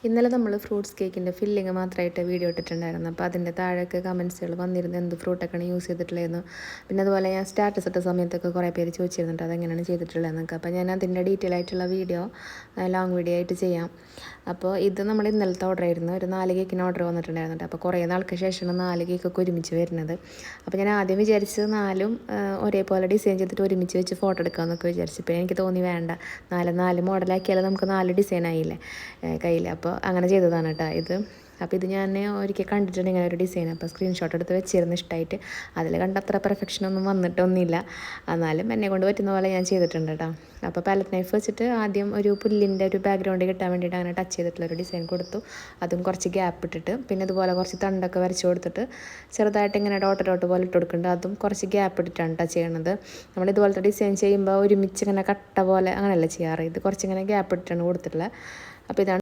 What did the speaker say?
ഇന്നലെ നമ്മൾ ഫ്രൂട്ട്സ് കേക്കിൻ്റെ ഫില്ലിങ് മാത്രമായിട്ട് വീഡിയോ ഇട്ടിട്ടുണ്ടായിരുന്നു. അപ്പോൾ അതിൻ്റെ താഴേക്ക് കമൻസുകൾ വന്നിരുന്നു എന്ത് ഫ്രൂട്ടൊക്കെയാണ് യൂസ് ചെയ്തിട്ടുള്ളതെന്ന്. പിന്നെ അതുപോലെ ഞാൻ സ്റ്റാറ്റസ് ഇട്ട സമയത്തൊക്കെ കുറേ പേര് ചോദിച്ചിരുന്നുണ്ട് അതെങ്ങനെയാണ് ചെയ്തിട്ടുള്ളതെന്നൊക്കെ. അപ്പോൾ ഞാൻ അതിൻ്റെ ഡീറ്റെയിൽ ആയിട്ടുള്ള വീഡിയോ ലോങ് വീഡിയോ ആയിട്ട് ചെയ്യാം. അപ്പോൾ ഇത് നമ്മൾ ഇന്നലത്തെ ഓർഡർ ആയിരുന്നു. ഒരു 4 കേക്കിന് ഓർഡർ വന്നിട്ടുണ്ടായിരുന്നുണ്ട്. അപ്പോൾ കുറേ നാൾക്ക് ശേഷമാണ് 4 കേക്കൊക്കെ ഒരുമിച്ച് വരുന്നത്. അപ്പോൾ ഞാൻ ആദ്യം വിചാരിച്ച് 4ഉം ഒരേപോലെ ഡിസൈൻ ചെയ്തിട്ട് ഒരുമിച്ച് വെച്ച് ഫോട്ടോ എടുക്കാമെന്നൊക്കെ വിചാരിച്ചു. പിന്നെ എനിക്ക് തോന്നി വേണ്ട, 4 മോഡലാക്കിയാൽ നമുക്ക് 4 ഡിസൈൻ ആയില്ലേ കയ്യിൽ. അപ്പോൾ അങ്ങനെ ചെയ്തതാണ് കേട്ടോ ഇത്. അപ്പോൾ ഇത് ഞാൻ ഒരിക്കൽ കണ്ടിട്ടുണ്ട് ഇങ്ങനെ ഒരു ഡിസൈൻ. അപ്പോൾ സ്ക്രീൻഷോട്ട് എടുത്ത് വെച്ചിരുന്നു ഇഷ്ടമായിട്ട്. അതിൽ കണ്ട അത്ര പെർഫെക്ഷനൊന്നും വന്നിട്ടൊന്നുമില്ല, എന്നാലും എന്നെ കൊണ്ട് പറ്റുന്ന പോലെ ഞാൻ ചെയ്തിട്ടുണ്ട് കേട്ടോ. അപ്പോൾ പാലറ്റ് നൈഫ് വെച്ചിട്ട് ആദ്യം ഒരു പുല്ലിൻ്റെ ഒരു ബാക്ക്ഗ്രൗണ്ട് കിട്ടാൻ വേണ്ടിയിട്ട് അങ്ങനെ ടച്ച് ചെയ്തിട്ടുള്ളൊരു ഡിസൈൻ കൊടുത്തു. അതും കുറച്ച് ഗ്യാപ്പ് ഇട്ടിട്ട് പിന്നെ ഇതുപോലെ കുറച്ച് തണ്ടൊക്കെ വരച്ച് കൊടുത്തിട്ട് ചെറുതായിട്ട് ഇങ്ങനെ ഡോട്ട് പോലെ ഇട്ട് കൊടുക്കുന്നുണ്ട്. അതും കുറച്ച് ഗ്യാപ്പ് ഇട്ടിട്ടാണ് ടച്ച് ചെയ്യണത്. നമ്മളിതുപോലത്തെ ഡിസൈൻ ചെയ്യുമ്പോൾ ഒരുമിച്ച് ഇങ്ങനെ കട്ട പോലെ അങ്ങനെയല്ല ചെയ്യാറ്. ഇത് കുറച്ചിങ്ങനെ ഗ്യാപ്പ് ഇട്ടിട്ടാണ് കൊടുത്തിട്ടുള്ളത്. അപ്പോൾ ഇതാണ്